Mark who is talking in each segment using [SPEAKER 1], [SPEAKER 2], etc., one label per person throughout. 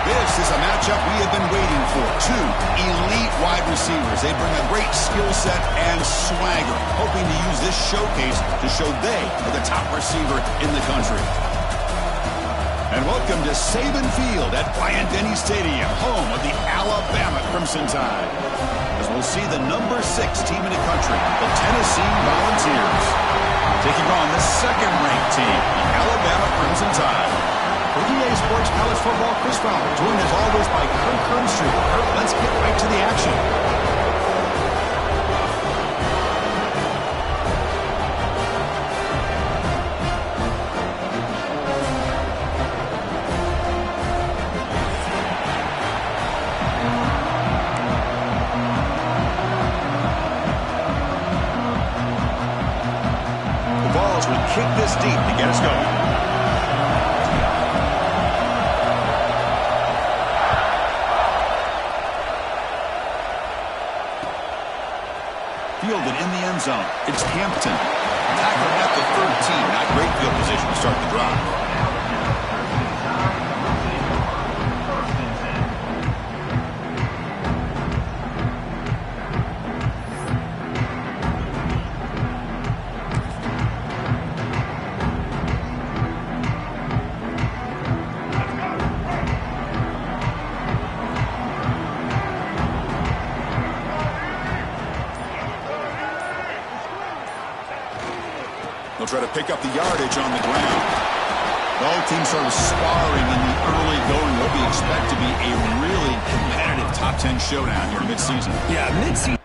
[SPEAKER 1] This is a matchup we have been waiting for. Two elite wide receivers. They bring a great skill set and swagger, hoping to use this showcase to show they are the top receiver in the country. And welcome to Saban Field at Bryant-Denny Stadium, home of the Alabama Crimson Tide. As we'll see the number 6 team in the country, the Tennessee Volunteers, taking on the second-ranked team, the Alabama Crimson Tide.
[SPEAKER 2] For EA Sports College Football, Chris Fowler, joined as always by Kurt Kernstreet. Kurt, let's get right to the action.
[SPEAKER 1] Kick this deep to get us going. Fielded in the end zone. It's Hampton. Tackle at the 13. Not great field position to start the drive. They'll try to pick up the yardage on the ground. Both teams sort of sparring in the early going. What we expect to be a really competitive top 10 showdown here in midseason.
[SPEAKER 2] Yeah, midseason.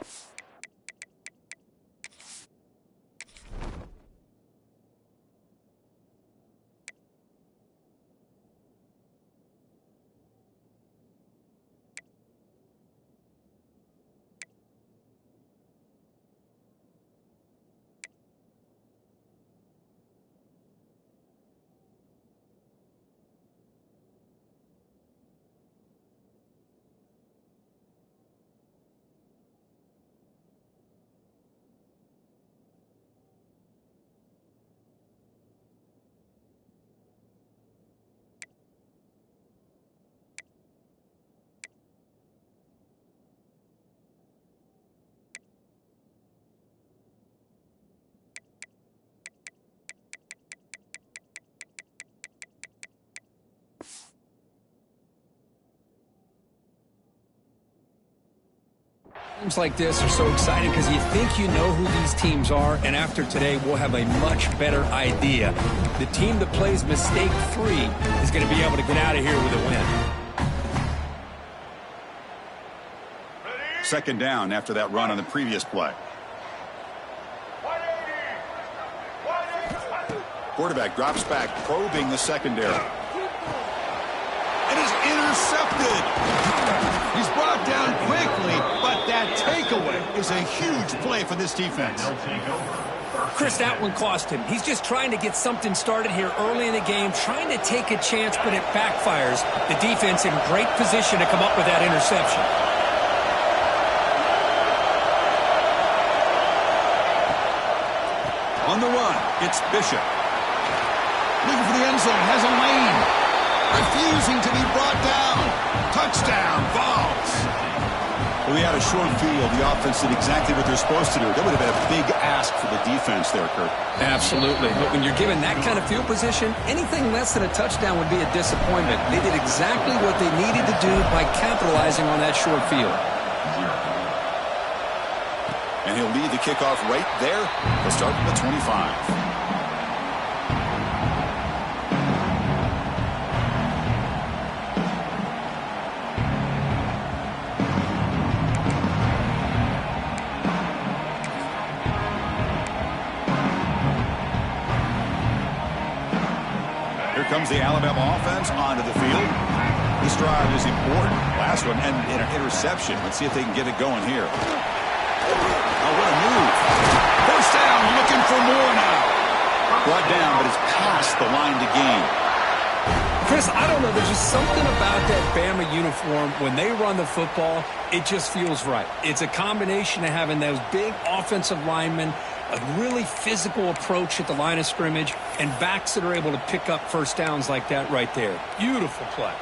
[SPEAKER 3] Games like this are so exciting because you think you know who these teams are, and after today we'll have a much better idea. The team that plays mistake-free is going to be able to get out of here with a win.
[SPEAKER 1] Second down after that run on the previous play. Quarterback drops back, probing the secondary. It is intercepted. He's brought down quickly, but that takeaway is a huge play for this defense.
[SPEAKER 3] Chris, that one cost him. He's just trying to get something started here early in the game, trying to take a chance, but it backfires. The defense in great position to come up with that interception.
[SPEAKER 1] On the run, it's Bishop. Looking for the end zone, has a lane. Refusing to be brought down. Touchdown, Vols. Well, we had a short field. The offense did exactly what they're supposed to do. That would have been a big ask for the defense there, Kurt.
[SPEAKER 3] Absolutely. But when you're given that kind of field position, anything less than a touchdown would be a disappointment. They did exactly what they needed to do by capitalizing on that short field.
[SPEAKER 1] And he'll lead the kickoff right there. He'll start at the 25. Comes the Alabama offense onto the field. This drive is important. Last one and an interception. Let's see if they can get it going here. Oh, what a move. First down, looking for more now. Brought down, but it's past the line to gain.
[SPEAKER 3] Chris, I don't know. There's just something about that Bama uniform. When they run the football, it just feels right. It's a combination of having those big offensive linemen, a really physical approach at the line of scrimmage, and backs that are able to pick up first downs like that right there. Beautiful play.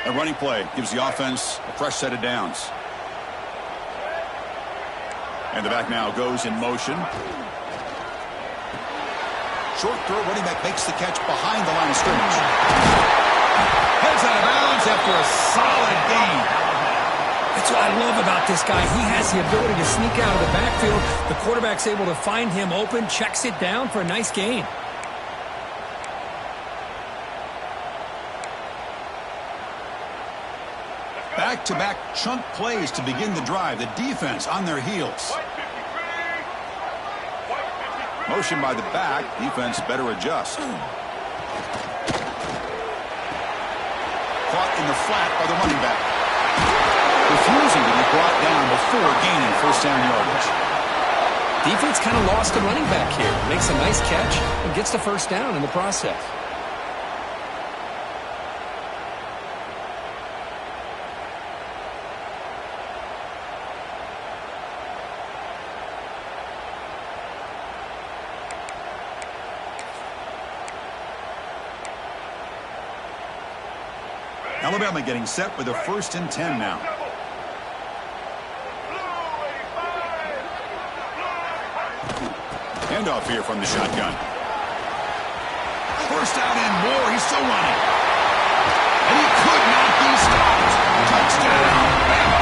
[SPEAKER 1] A running play gives the offense a fresh set of downs. And the back now goes in motion. Short throw, running back makes the catch behind the line of scrimmage.
[SPEAKER 2] Heads out of bounds after a solid gain.
[SPEAKER 3] That's what I love about this guy. He has the ability to sneak out of the backfield. The quarterback's able to find him open, checks it down for a nice gain.
[SPEAKER 2] Back-to-back chunk plays to begin the drive. The defense on their heels.
[SPEAKER 1] Motion by the back. Defense better adjust. Caught in the flat by the running back. Refusing to be brought down before gaining first down yardage.
[SPEAKER 3] Defense kind of lost a running back here. Makes a nice catch and gets the first down in the process.
[SPEAKER 2] Alabama getting set with a 1st and 10 now.
[SPEAKER 1] Handoff here from the shotgun.
[SPEAKER 2] First down and more. He's still running. And he could not be stopped. Touchdown, Bama.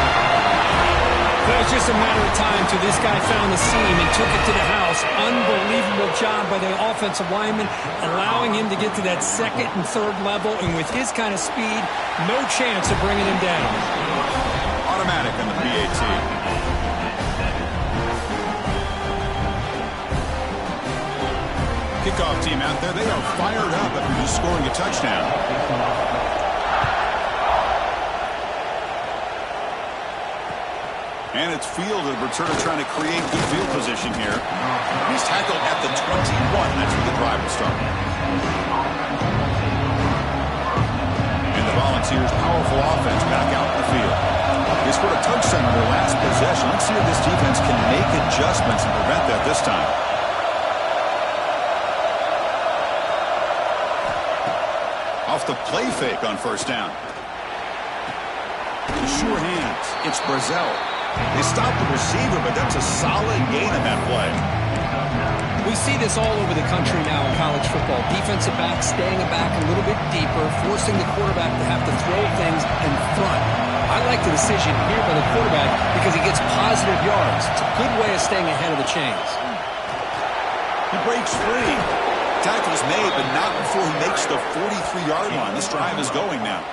[SPEAKER 3] It was just a matter of time till this guy found the seam and took it to the house. Unbelievable job by the offensive lineman, allowing him to get to that 2nd and 3rd level. And with his kind of speed, no chance of bringing him down.
[SPEAKER 1] Automatic on the PAT. Kickoff team out there. They are fired up after just scoring a touchdown. And it's fielded. Returner trying to create good field position here. He's tackled at the 21. That's where the drive will start. And the Volunteers' powerful offense back out in the field. They scored a touchdown on their last possession. Let's see if this defense can make adjustments and prevent that this time. Off the play fake on first down.
[SPEAKER 2] Sure hands. It's Brazzell. They stopped the receiver, but that's a solid gain in that play.
[SPEAKER 3] We see this all over the country now in college football. Defensive backs staying back a little bit deeper, forcing the quarterback to have to throw things in front. I like the decision here by the quarterback because he gets positive yards. It's a good way of staying ahead of the chains.
[SPEAKER 2] He breaks free. Tackle's made, but not before he makes the 43-yard line. This drive is going now.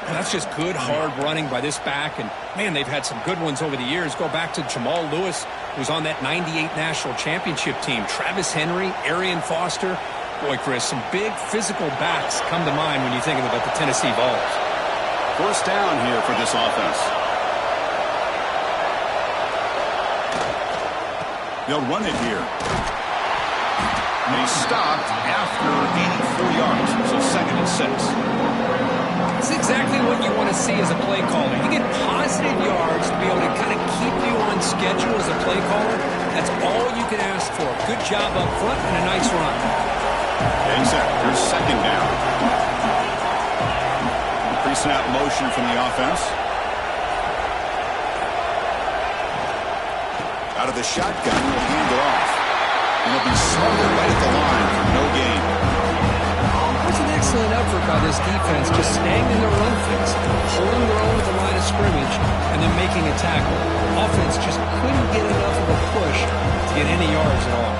[SPEAKER 3] And that's just good, hard running by this back. And, man, they've had some good ones over the years. Go back to Jamal Lewis, who was on that 98 national championship team. Travis Henry, Arian Foster. Boy, Chris, some big physical backs come to mind when you think about the Tennessee Vols.
[SPEAKER 1] First down here for this offense. They'll run it here. And he stopped after gaining 4 yards. So 2nd and 6.
[SPEAKER 3] It's exactly what you want to see as a play caller. You get positive yards to be able to kind of keep you on schedule as a play caller. That's all you can ask for. Good job up front and a nice run.
[SPEAKER 1] Getting set. Here's 2nd down. Pre-snap motion from the offense. Out of the shotgun, he'll hand it off. And he'll be smothered right at the line for no gain.
[SPEAKER 3] It's an excellent effort by this defense, just staying in their run fix, holding their own at the line of scrimmage, and then making a tackle. Offense just couldn't get enough of a push to get any yards at all.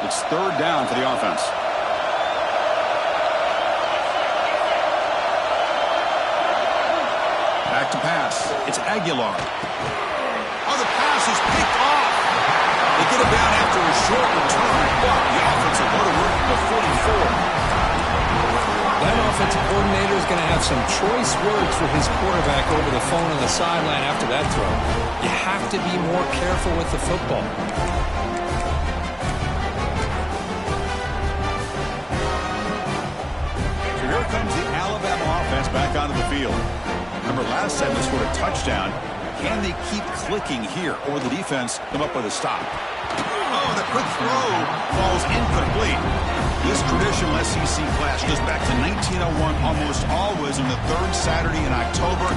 [SPEAKER 1] It's 3rd down for the offense.
[SPEAKER 2] Back to pass. It's Aguilar. Oh, the pass is picked off. They get it down after a short return, but the offensive go to work at the 44.
[SPEAKER 3] That offensive coordinator is going to have some choice words for his quarterback over the phone on the sideline after that throw. You have to be more careful with the football.
[SPEAKER 1] So here comes the Alabama offense back onto the field. Remember, last time they scored a touchdown
[SPEAKER 2] Can they keep clicking here, or will the defense come up with a stop? Oh, the quick throw falls incomplete. This traditional SEC clash goes back to 1901, almost always on the third Saturday in October.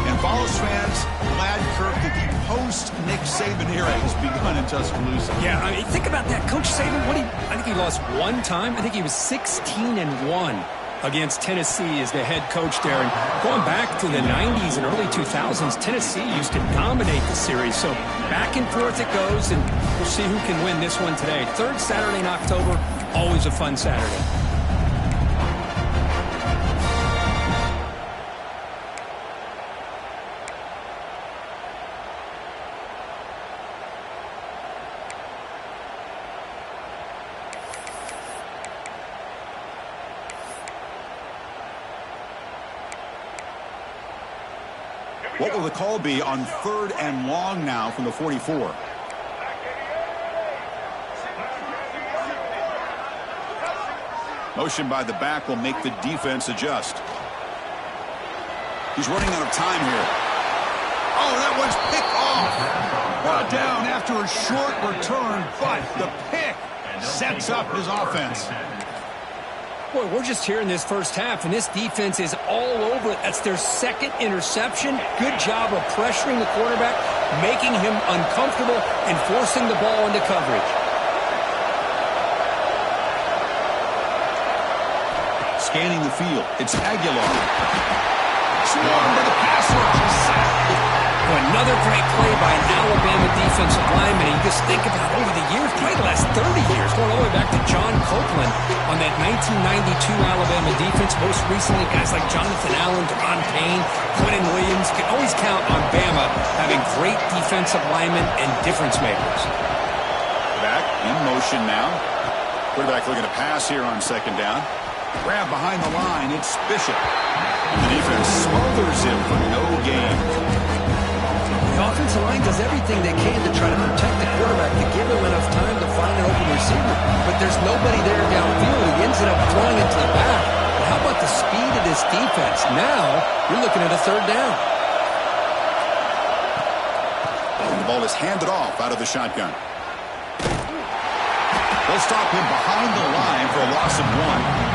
[SPEAKER 2] And Vols fans, glad, Kirk, that the post-Nick Saban era has begun in Tuscaloosa.
[SPEAKER 3] Yeah, I mean, think about that. Coach Saban, I think he lost one time. I think he was 16-1 against Tennessee as the head coach there. And going back to the 90s and early 2000s, Tennessee used to dominate the series. So back and forth it goes, and we'll see who can win this one today. Third Saturday in October, always a fun Saturday.
[SPEAKER 2] What will the call be on 3rd and long now from the 44? Motion by the back will make the defense adjust. He's running out of time here. Oh, that one's picked off. Brought down after a short return, but the pick sets up his offense.
[SPEAKER 3] Boy, we're just here in this first half, and this defense is all over it. That's their second interception. Good job of pressuring the quarterback, making him uncomfortable, and forcing the ball into coverage.
[SPEAKER 2] Scanning the field, it's Aguilar. Swarmed by the pass rush.
[SPEAKER 3] Another great play by an Alabama defensive lineman. You just think about over the years, probably the last 30 years, going all the way back to John Copeland on that 1992 Alabama defense. Most recently, guys like Jonathan Allen, Deron Payne, Quentin Williams. You can always count on Bama having great defensive linemen and difference makers.
[SPEAKER 2] Back in motion now. Quarterback looking to pass here on 2nd down. Grab behind the line. It's Bishop. And the defense smothers him for no gain.
[SPEAKER 3] The offensive line does everything they can to try to protect the quarterback, to give him enough time to find an open receiver. But there's nobody there downfield. He ends up throwing it to the back. But how about the speed of this defense? Now you're looking at a 3rd down.
[SPEAKER 2] And the ball is handed off out of the shotgun. They'll stop him behind the line for a loss of 1.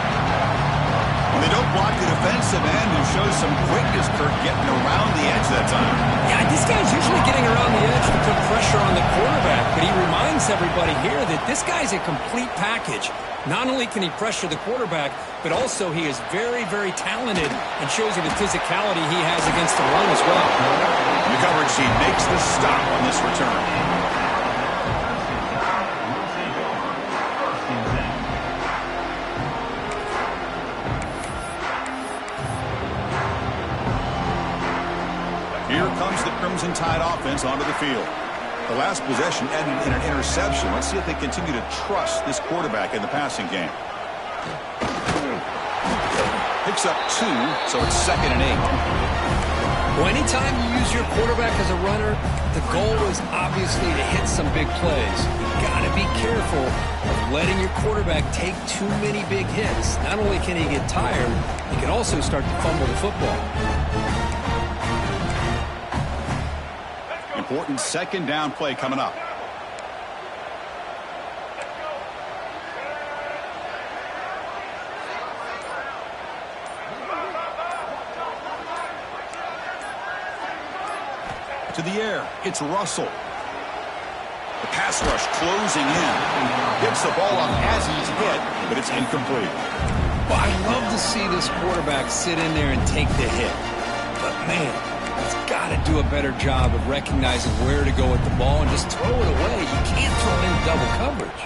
[SPEAKER 2] They don't block the defensive end, who shows some quickness, Kirk, getting around the edge that time.
[SPEAKER 3] Yeah, this guy's usually getting around the edge to put pressure on the quarterback, but he reminds everybody here that this guy's a complete package. Not only can he pressure the quarterback, but also he is very, very talented and shows you the physicality he has against the run as well.
[SPEAKER 2] The coverage team makes the stop on this return. Here comes the Crimson Tide offense onto the field. The last possession ended in an interception. Let's see if they continue to trust this quarterback in the passing game. Picks up 2, so it's 2nd and 8.
[SPEAKER 3] Well, anytime you use your quarterback as a runner, the goal is obviously to hit some big plays. You got to be careful of letting your quarterback take too many big hits. Not only can he get tired, he can also start to fumble the football.
[SPEAKER 2] Important 2nd down play coming up. To the air, it's Russell. The pass rush closing in. Gets the ball off as he's hit, but it's incomplete.
[SPEAKER 3] Well, I love to see this quarterback sit in there and take the hit. But, man, he's got to do a better job of recognizing where to go with the ball and just throw it away. You can't throw it in double coverage.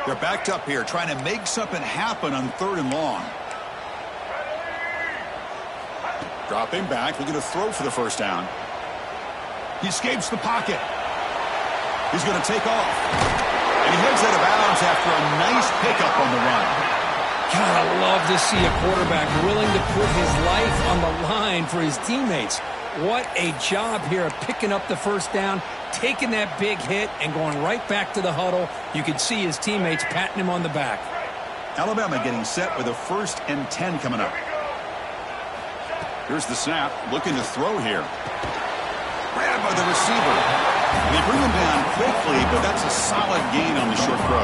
[SPEAKER 2] They're backed up here, trying to make something happen on 3rd and long. Dropping back, looking to throw for the 1st down. He escapes the pocket. He's going to take off. And he heads out of bounds after a nice pickup on the run.
[SPEAKER 3] Gotta love to see a quarterback willing to put his life on the line for his teammates. What a job here of picking up the 1st down, taking that big hit, and going right back to the huddle. You can see his teammates patting him on the back.
[SPEAKER 2] Alabama getting set with a 1st and 10 coming up. Here's the snap, looking to throw here. by the receiver. They bring him down quickly, but that's a solid gain on the short throw.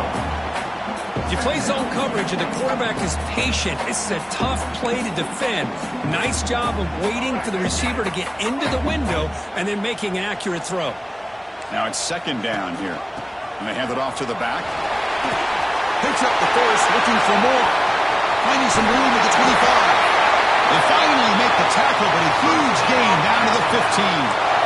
[SPEAKER 3] If you play zone coverage and the quarterback is patient, it's a tough play to defend. Nice job of waiting for the receiver to get into the window and then making an accurate throw.
[SPEAKER 2] Now it's second down here. And they hand it off to the back. Picks up the force, looking for more. Finding some room at the 25. They finally make the tackle, but a huge gain down to the 15.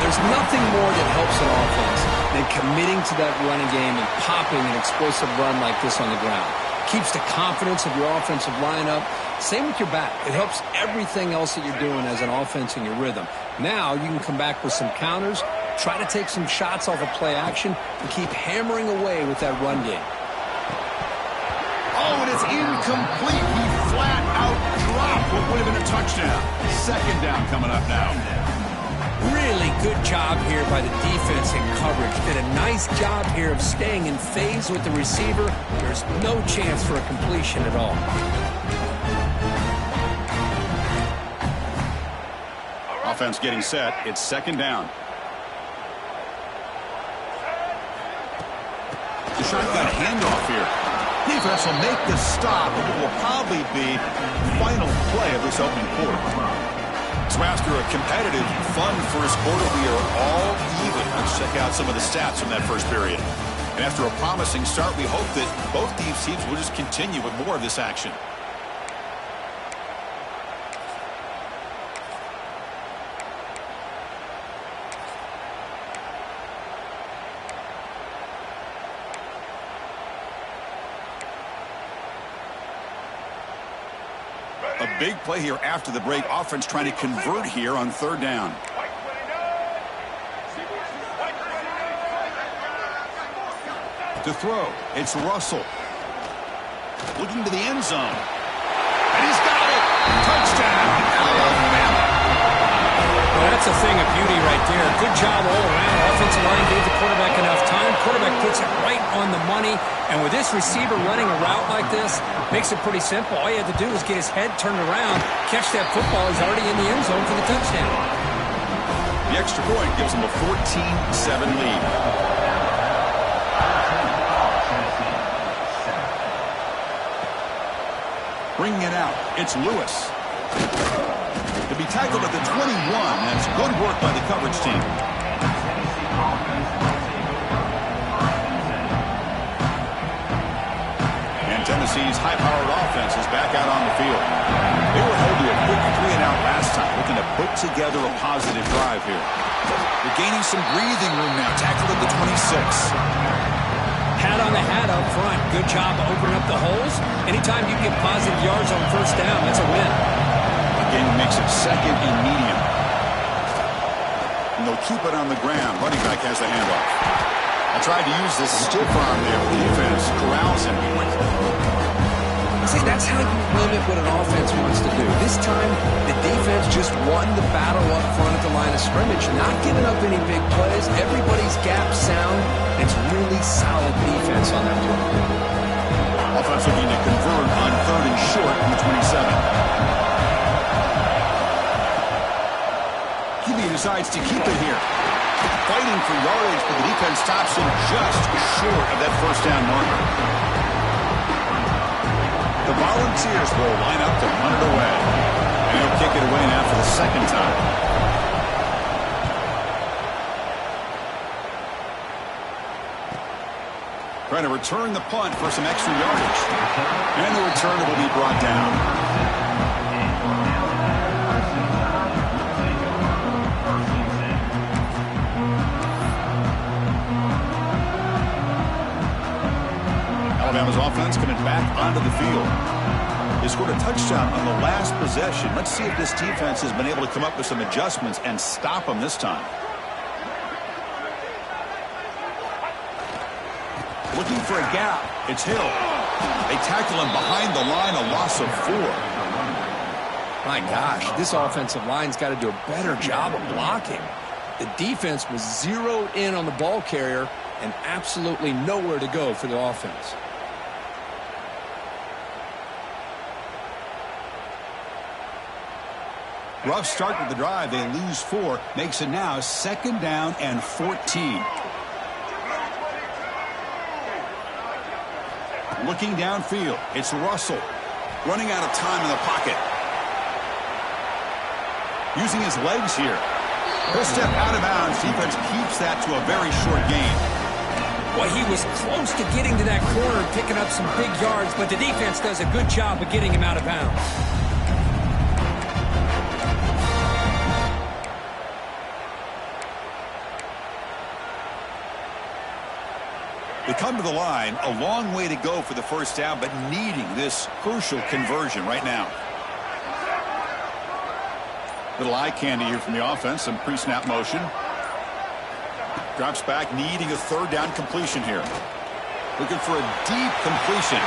[SPEAKER 3] There's nothing more that helps an offense than committing to that running game and popping an explosive run like this on the ground. Keeps the confidence of your offensive lineup. Same with your back. It helps everything else that you're doing as an offense in your rhythm. Now you can come back with some counters, try to take some shots off of play action, and keep hammering away with that run game.
[SPEAKER 2] Oh, and it's incomplete. He flat out dropped what would have been a touchdown. Second down coming up now.
[SPEAKER 3] Really good job here by the defense in coverage. Did a nice job here of staying in phase with the receiver. There's no chance for a completion at all.
[SPEAKER 2] Offense getting set. It's second down. The shotgun handoff here. Defense will make the stop, but it will probably be the final play of this opening quarter. So after a competitive, fun first quarter, we are all even. Let's check out some of the stats from that first period. And after a promising start, we hope that both these teams will just continue with more of this action. A big play here after the break. Offense trying to convert here on third down. To throw, it's Russell. Looking to the end zone. And he's got it! Touchdown, Alabama!
[SPEAKER 3] Well, that's a thing of beauty right there. Good job all around. Offensive line gave the quarterback enough time. Quarterback puts it right on the money. And with this receiver running a route like this, makes it pretty simple. All you have to do is get his head turned around, catch that football. He's already in the end zone for the touchdown.
[SPEAKER 2] The extra point gives him a 14-7 lead. Bringing it out, it's Lewis. To be tackled at the 21, that's good work by the coverage team. Tennessee's high-powered offense is back out on the field. They were held to a quick 3-and-out last time, looking to put together a positive drive here. They're gaining some breathing room now, tackled at the 26.
[SPEAKER 3] Hat on the hat up front. Good job opening up the holes. Anytime you get positive yards on first down, that's a win.
[SPEAKER 2] Again, makes it second and medium. And they'll keep it on the ground. Running back has the handoff. I tried to use this stiff arm there for defense. Corrals him quickly.
[SPEAKER 3] See, that's how you limit what an offense wants to do. This time, the defense just won the battle up front at the line of scrimmage, not giving up any big plays. Everybody's gap sound. It's really solid defense on that play.
[SPEAKER 2] Offense looking to convert on third and short from the 27. QB decides to keep it here. Fighting for yardage, but the defense stops him just short of that first down marker. The Volunteers will line up to run it away. And he'll kick it away now for the second time. Trying to return the punt for some extra yardage. And the returner will be brought down. Alabama's offense coming back onto the field. They scored a touchdown on the last possession. Let's see if this defense has been able to come up with some adjustments and stop them this time. Looking for a gap. It's Hill. They tackle him behind the line, a loss of 4.
[SPEAKER 3] My gosh, this offensive line's got to do a better job of blocking. The defense was zeroed in on the ball carrier and absolutely nowhere to go for the offense.
[SPEAKER 2] Rough start with the drive. They lose 4. Makes it now 2nd down and 14. Looking downfield, it's Russell. Running out of time in the pocket. Using his legs here. He'll step out of bounds. Defense keeps that to a very short gain.
[SPEAKER 3] Well, he was close to getting to that corner and picking up some big yards, but the defense does a good job of getting him out of bounds.
[SPEAKER 2] They come to the line, a long way to go for the first down, but needing this crucial conversion right now. Little eye candy here from the offense, some pre-snap motion. Drops back, needing a 3rd down completion here. Looking for a deep completion.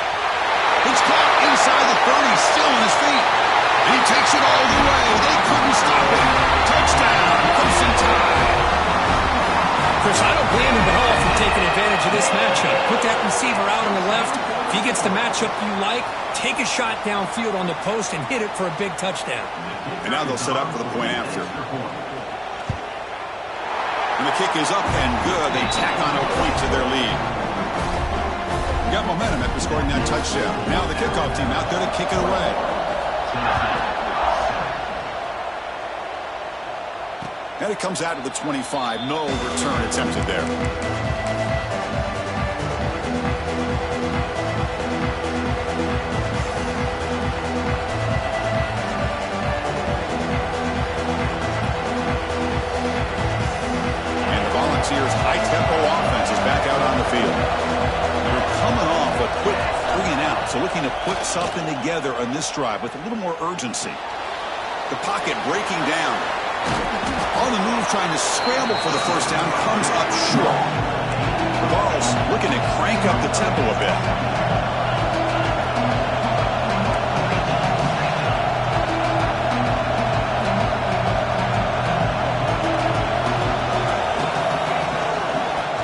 [SPEAKER 2] It's caught inside the 30, still on his feet. And he takes it all the way. They couldn't stop it. Touchdown, Crimson Tide.
[SPEAKER 3] Chris, I don't blame him at all for taking advantage of this matchup. Put that receiver out on the left. If he gets the matchup you like, take a shot downfield on the post and hit it for a big touchdown.
[SPEAKER 2] And now they'll set up for the point after. And the kick is up and good. They tack on a point to their lead. Got momentum after scoring that touchdown. Now the kickoff team out there to kick it away. And it comes out to the 25. No return attempted there. And the Volunteers' high-tempo offense is back out on the field. They're coming off a quick 3-and-out, so looking to put something together on this drive with a little more urgency. The pocket breaking down. On the move, trying to scramble for the first down, comes up short. The Vols looking to crank up the tempo a bit.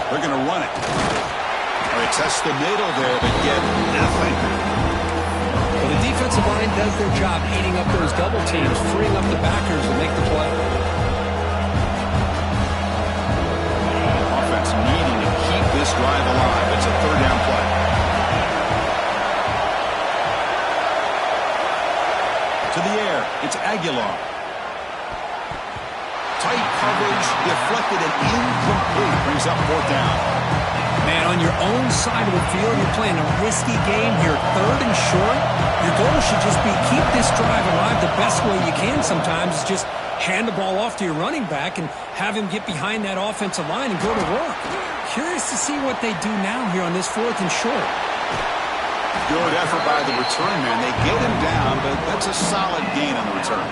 [SPEAKER 2] They're going to run it. They test the middle there, but get nothing.
[SPEAKER 3] Well, the defensive line does their job eating up those double teams, freeing up the backers to make the play.
[SPEAKER 2] Offense needing to keep this drive alive. It's a 3rd down play. To the air, it's Aguilar. Tight coverage, deflected and incomplete. Brings up 4th down.
[SPEAKER 3] Man, on your own side of the field, you're playing a risky game here, 3rd and short. Your goal should just be keep this drive alive the best way you can sometimes. Is just hand the ball off to your running back and have him get behind that offensive line and go to work. Curious to see what they do now here on this 4th and short.
[SPEAKER 2] Good effort by the return man. They get him down, but that's a solid gain on the return.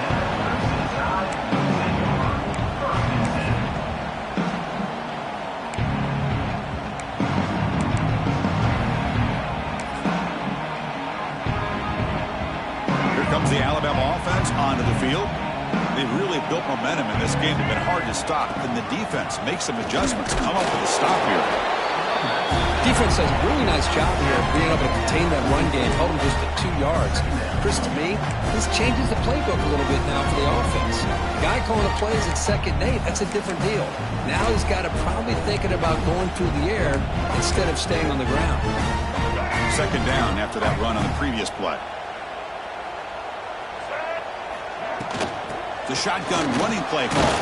[SPEAKER 2] Comes the Alabama offense onto the field. They really built momentum in this game. They've been hard to stop. And the defense makes some adjustments. Come up with a stop here.
[SPEAKER 3] Defense does a really nice job here of being able to contain that run game, hold them just at 2 yards. Chris, to me, this changes the playbook a little bit now for the offense. The guy calling the plays at 2nd and 8, that's a different deal. Now he's got to probably thinking about going through the air instead of staying on the ground.
[SPEAKER 2] 2nd down after that run on the previous play. The shotgun running play call.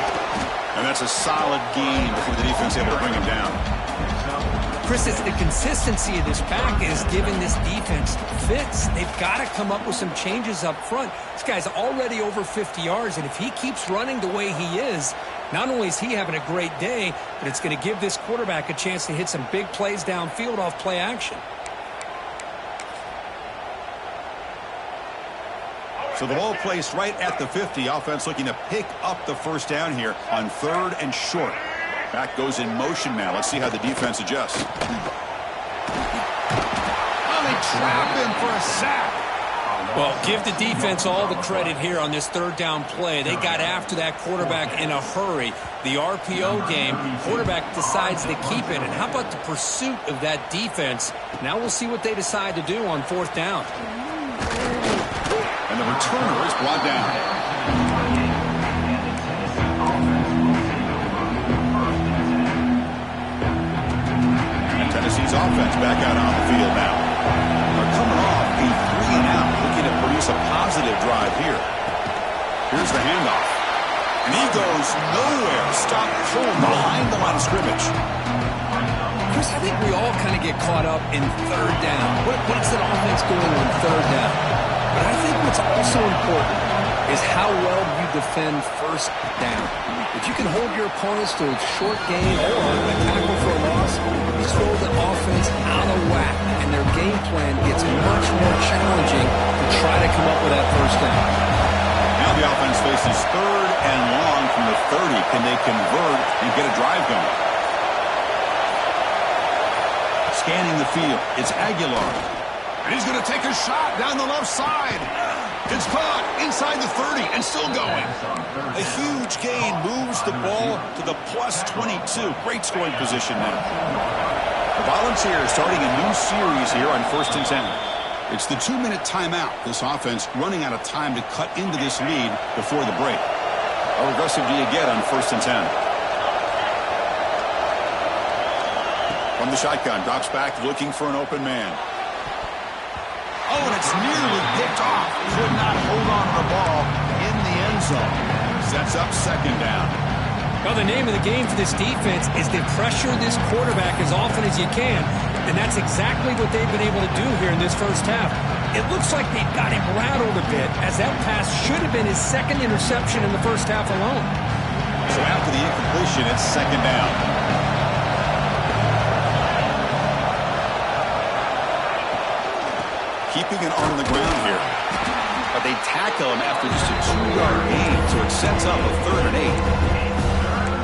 [SPEAKER 2] And that's a solid gain before the defense able to bring him down.
[SPEAKER 3] Chris, it's the consistency of this back is giving this defense fits. They've got to come up with some changes up front. This guy's already over 50 yards, and if he keeps running the way he is, not only is he having a great day, but it's going to give this quarterback a chance to hit some big plays downfield off play action.
[SPEAKER 2] So the ball placed right at the 50. Offense looking to pick up the first down here on 3rd and short. Back goes in motion now. Let's see how the defense adjusts. Oh, they trap him for a sack.
[SPEAKER 3] Well, give the defense all the credit here on this 3rd down play. They got after that quarterback in a hurry. The RPO game, quarterback decides to keep it. And how about the pursuit of that defense? Now we'll see what they decide to do on 4th down.
[SPEAKER 2] And the returner is brought down. SC's offense back out on the field now. They're coming off a 3-and-out, looking to produce a positive drive here. Here's the handoff. And he goes nowhere. Stopped cold behind the line of scrimmage.
[SPEAKER 3] Chris, I think we all kind of get caught up in third down. What's an offense doing on third down? But I think what's also important is how well you defend first down. If you can hold your opponents to a short gain or a tackle for a loss, you throw the offense out of whack, and their game plan gets much more challenging to try to come up with that first down.
[SPEAKER 2] Now the offense faces third and long from the 30. Can they convert and get a drive going? Scanning the field, it's Aguilar.
[SPEAKER 1] And he's going to take a shot down the left side. It's caught inside the 30 and still going.
[SPEAKER 2] A huge gain moves the ball to the plus 22. Great scoring position now. The Volunteers starting a new series here on 1st and 10.
[SPEAKER 1] It's the 2-minute timeout. This offense running out of time to cut into this lead before the break.
[SPEAKER 2] How aggressive do you get on 1st and 10? From the shotgun, drops back looking for an open man.
[SPEAKER 1] Oh, and it's nearly picked off. Could not hold on to the ball in the end zone.
[SPEAKER 2] Sets up second down.
[SPEAKER 3] Well, the name of the game for this defense is to pressure this quarterback as often as you can, and that's exactly what they've been able to do here in this first half. It looks like they've got him rattled a bit, as that pass should have been his second interception in the first half alone.
[SPEAKER 2] So after the incompletion, it's second down. Keeping it on the ground here. But they tackle him after just a 2-yard gain, so it sets up a 3rd and 8.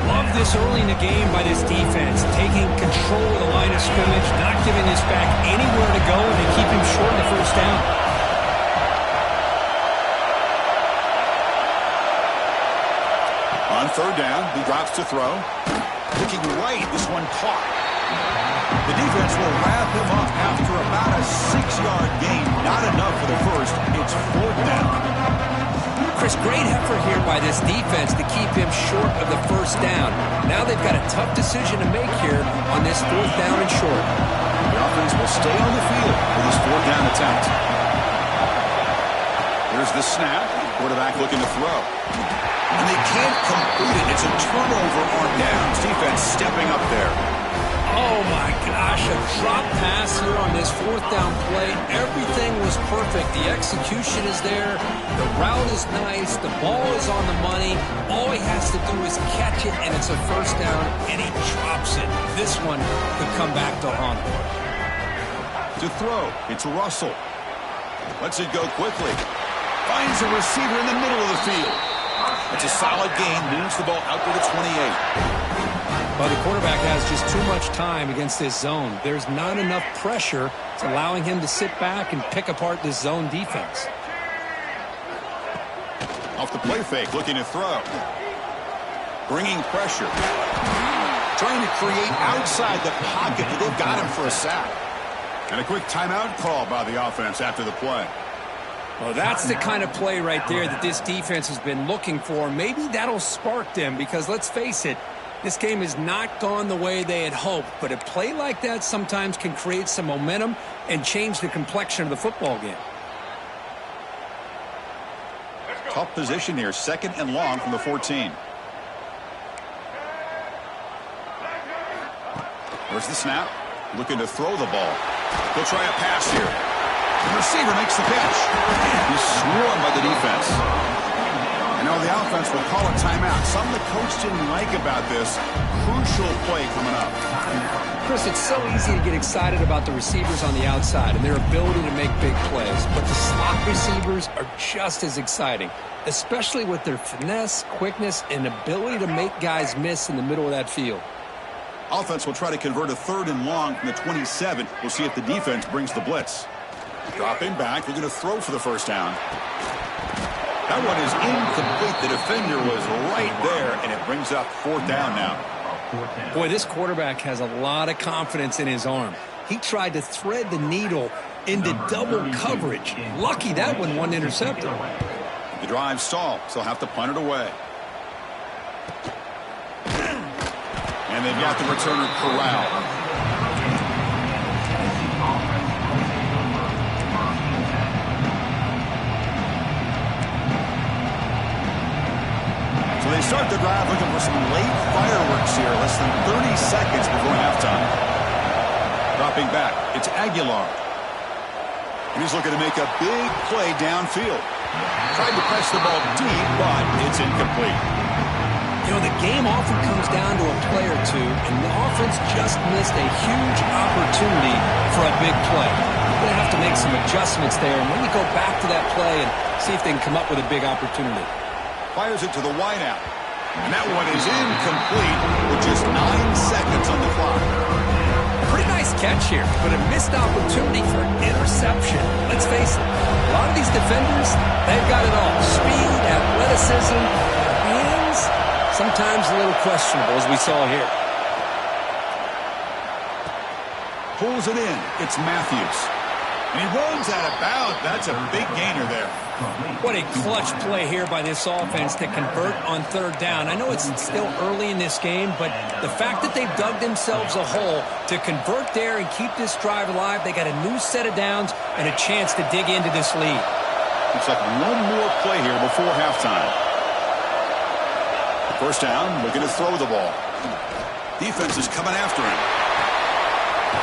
[SPEAKER 3] Love this early in the game by this defense, taking control of the line of scrimmage, not giving this back anywhere to go, and they keep him short of the first down.
[SPEAKER 2] On 3rd down, he drops to throw. Looking right, this one caught. The defense will wrap him up after about a 6-yard gain. Not enough for the first. It's 4th down.
[SPEAKER 3] Chris, great effort here by this defense to keep him short of the first down. Now they've got a tough decision to make here on this 4th down and short.
[SPEAKER 2] The offense will stay on the field for this 4th down attempt. Here's the snap. Quarterback looking to throw. And they can't complete it. It's a turnover on downs. Defense stepping up there.
[SPEAKER 3] Oh, my gosh, a drop pass here on this 4th down play. Everything was perfect. The execution is there. The route is nice. The ball is on the money. All he has to do is catch it, and it's a first down, and he drops it. This one could come back to haunt him.
[SPEAKER 2] To throw, it's Russell. Lets it go quickly. Finds a receiver in the middle of the field. It's a solid gain. Moves the ball out to the 28.
[SPEAKER 3] Well, the quarterback has just too much time against this zone. There's not enough pressure. It's allowing him to sit back and pick apart this zone defense.
[SPEAKER 2] Off the play fake, looking to throw. Bringing pressure. Trying to create outside the pocket, but they've got him for a sack. And a quick timeout call by the offense after the play.
[SPEAKER 3] Well, that's the kind of play right there that this defense has been looking for. Maybe that'll spark them because, let's face it, this game has not gone the way they had hoped, but a play like that sometimes can create some momentum and change the complexion of the football game.
[SPEAKER 2] Tough position here, 2nd and long from the 14. There's the snap, looking to throw the ball. He'll try a pass here. The receiver makes the catch. He's swarmed by the defense. Now the offense will call a timeout. Something the coach didn't like about this. Crucial play coming up.
[SPEAKER 3] Chris, it's so easy to get excited about the receivers on the outside and their ability to make big plays, but the slot receivers are just as exciting, especially with their finesse, quickness, and ability to make guys miss in the middle of that field.
[SPEAKER 2] Offense will try to convert a 3rd and long from the 27. We'll see if the defense brings the blitz. Dropping back, looking to throw for the first down. That one is incomplete. The defender was right there, and it brings up 4th down now.
[SPEAKER 3] Boy, this quarterback has a lot of confidence in his arm. He tried to thread the needle into double coverage. Lucky that one wasn't intercepted.
[SPEAKER 2] The drive stalled, so they'll have to punt it away. And they've got the returner corralled. start the drive looking for some late fireworks here. Less than 30 seconds before halftime. Dropping back, it's Aguilar. And he's looking to make a big play downfield. Tried to press the ball deep, but it's incomplete.
[SPEAKER 3] You know, the game often comes down to a play or two, and the offense just missed a huge opportunity for a big play. You're going to have to make some adjustments there, and maybe go back to that play and see if they can come up with a big opportunity.
[SPEAKER 2] Fires it to the wideout. And that one is incomplete with just 9 seconds on the clock.
[SPEAKER 3] Pretty nice catch here, but a missed opportunity for an interception. Let's face it, a lot of these defenders, they've got it all. Speed, athleticism, hands, sometimes a little questionable, as we saw here.
[SPEAKER 2] Pulls it in. It's Matthews. And he runs out of bounds. That's a big gainer there.
[SPEAKER 3] What a clutch play here by this offense to convert on third down. I know it's still early in this game, but the fact that they've dug themselves a hole to convert there and keep this drive alive, they got a new set of downs and a chance to dig into this lead.
[SPEAKER 2] Looks like one more play here before halftime. First down, looking to throw the ball. Defense is coming after him.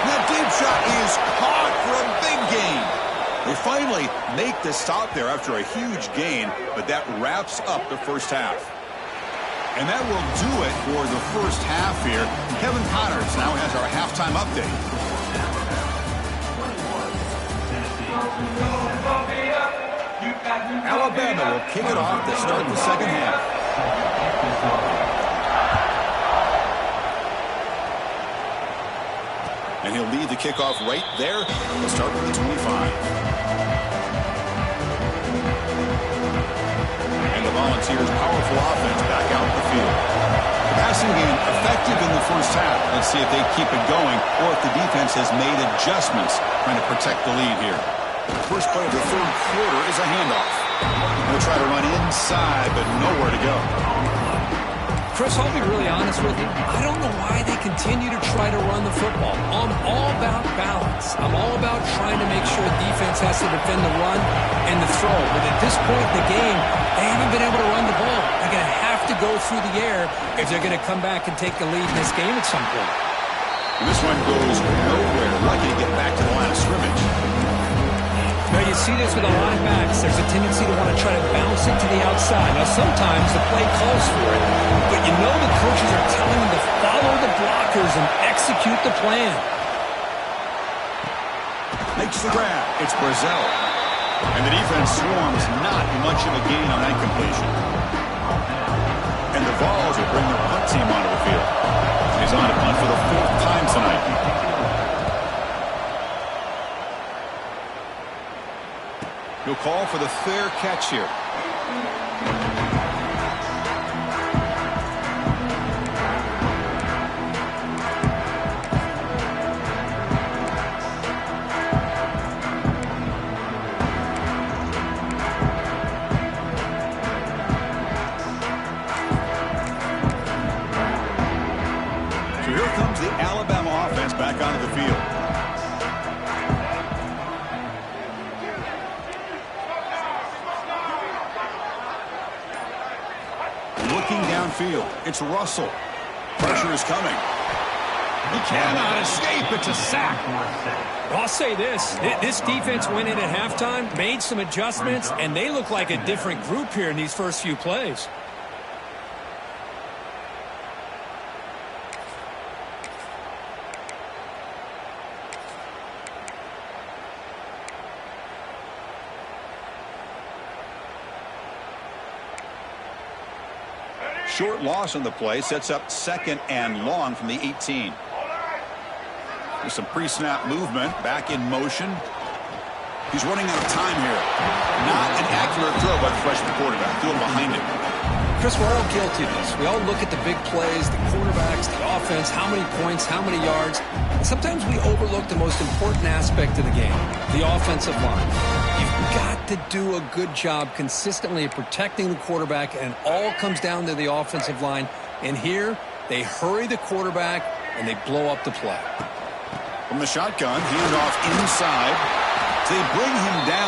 [SPEAKER 2] That deep shot is caught for a big gain. They finally make the stop there after a huge gain, but that wraps up the first half. And that will do it for the first half here. Kevin Connors now has our halftime update. Alabama will kick it off to start the second half. And he'll lead the kickoff right there. We'll start with the 25. And the Volunteers' powerful offense back out the field. The passing game effective in the first half. Let's see if they keep it going or if the defense has made adjustments trying to protect the lead here. The first play of the third quarter is a handoff. They'll try to run inside, but nowhere to go.
[SPEAKER 3] Chris, I'll be really honest with you. I don't know why they continue to try to run the football. I'm all about balance. I'm all about trying to make sure defense has to defend the run and the throw. But at this point in the game, they haven't been able to run the ball. They're going to have to go through the air if they're going to come back and take the lead in this game at some point.
[SPEAKER 2] And this one goes nowhere. Lucky to get back to the line of scrimmage.
[SPEAKER 3] Now, you see this with a lot of backs. There's a tendency to want to try to bounce it to the outside. Now, sometimes the play calls for it, but you know the coaches are telling them to follow the blockers and execute the plan.
[SPEAKER 2] Makes the grab. It's Brazil. And the defense swarms not much of a gain on that completion. And the Vols will bring their punt team onto the field. He's on to punt for the 4th time tonight. He'll call for the fair catch here. So here comes the Alabama offense back onto the field. Looking downfield, it's Russell. Pressure is coming. He cannot escape. It's a sack.
[SPEAKER 3] Well, I'll say this. This defense went in at halftime, made some adjustments, and they look like a different group here in these first few plays.
[SPEAKER 2] Short loss on the play sets up 2nd and long from the 18. There's some pre-snap movement, back in motion. He's running out of time here. Not an accurate throw by the freshman quarterback. Threw him behind him.
[SPEAKER 3] Chris, we're all guilty of this. We all look at the big plays, the quarterbacks, the offense, how many points, how many yards. And sometimes we overlook the most important aspect of the game, the offensive line. You've got to do a good job consistently of protecting the quarterback, and it all comes down to the offensive line. And here, they hurry the quarterback, and they blow up the play.
[SPEAKER 2] From the shotgun, hand off inside. So they bring him down.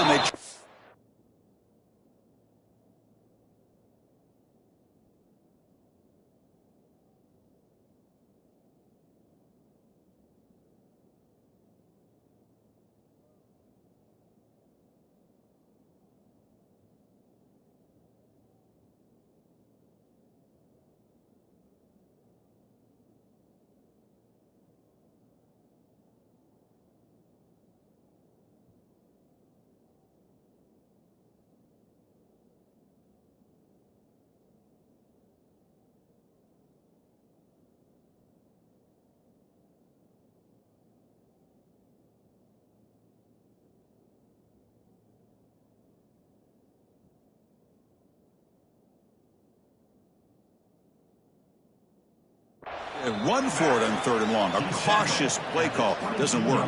[SPEAKER 2] and run for it on 3rd and long. A cautious play call doesn't work.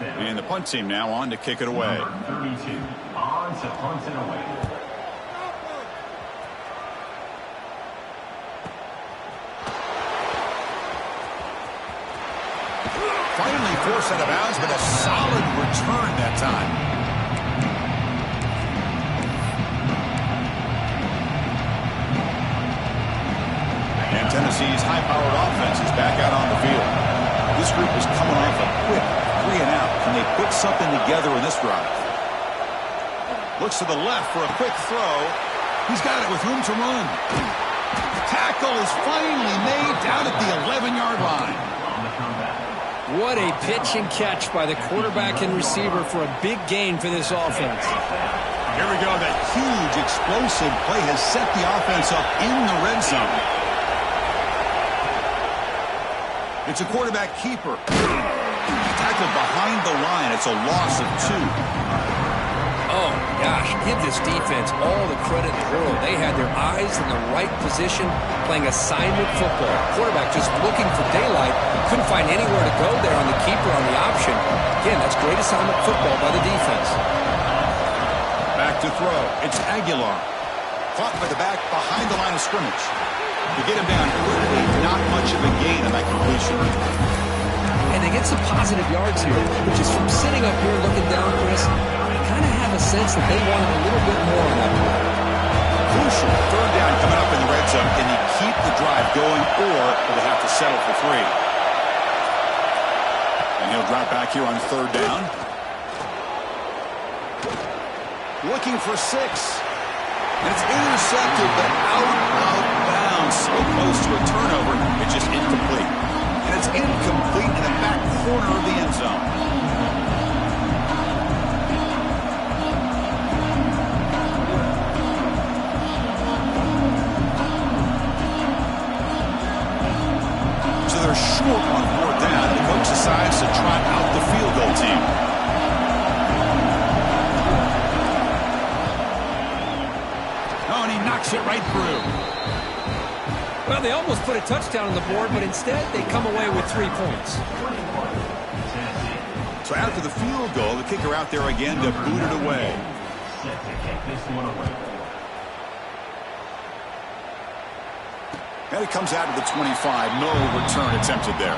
[SPEAKER 2] And the punt team now on to kick it away.
[SPEAKER 4] 32 on to punt it away.
[SPEAKER 2] Finally forced out of bounds, but a solid return that time. And Tennessee's high-powered offense is back out on the field. This group is coming off a quick 3-and-out. Can they put something together in this drive? Looks to the left for a quick throw. He's got it with room to run. Tackle is finally made down at the 11-yard line.
[SPEAKER 3] What a pitch and catch by the quarterback and receiver for a big gain for this offense.
[SPEAKER 2] Here we go. That huge explosive play has set the offense up in the red zone. It's a quarterback keeper. Tackled behind the line. It's a loss of 2.
[SPEAKER 3] Oh, gosh, give this defense all the credit in the world. They had their eyes in the right position, playing assignment football. Quarterback just looking for daylight. Couldn't find anywhere to go there on the keeper on the option. Again, that's great assignment football by the defense.
[SPEAKER 2] Back to throw. It's Aguilar. Caught by the back behind the line of scrimmage. To get him down quickly, not much of a gain on that completion.
[SPEAKER 3] And they get some positive yards here, which is from sitting up here looking down, Chris. Kind of have a sense that they wanted a little bit more on that play.
[SPEAKER 2] Crucial 3rd down coming up in the red zone. Can they keep the drive going, or will they have to settle for 3? And he'll drop back here on 3rd down. Looking for 6. And it's intercepted, but out of bounds. So close to a turnover, it's just incomplete. And it's incomplete in the back corner of the end zone. They're short on 4th down. The coach decides to trot out the field goal team. Oh, and he knocks it right through.
[SPEAKER 3] Well, they almost put a touchdown on the board, but instead they come away with 3 points.
[SPEAKER 2] So after the field goal, the kicker out there again to boot it away.
[SPEAKER 4] Set to kick this one away.
[SPEAKER 2] And it comes out of the 25. No return attempted there.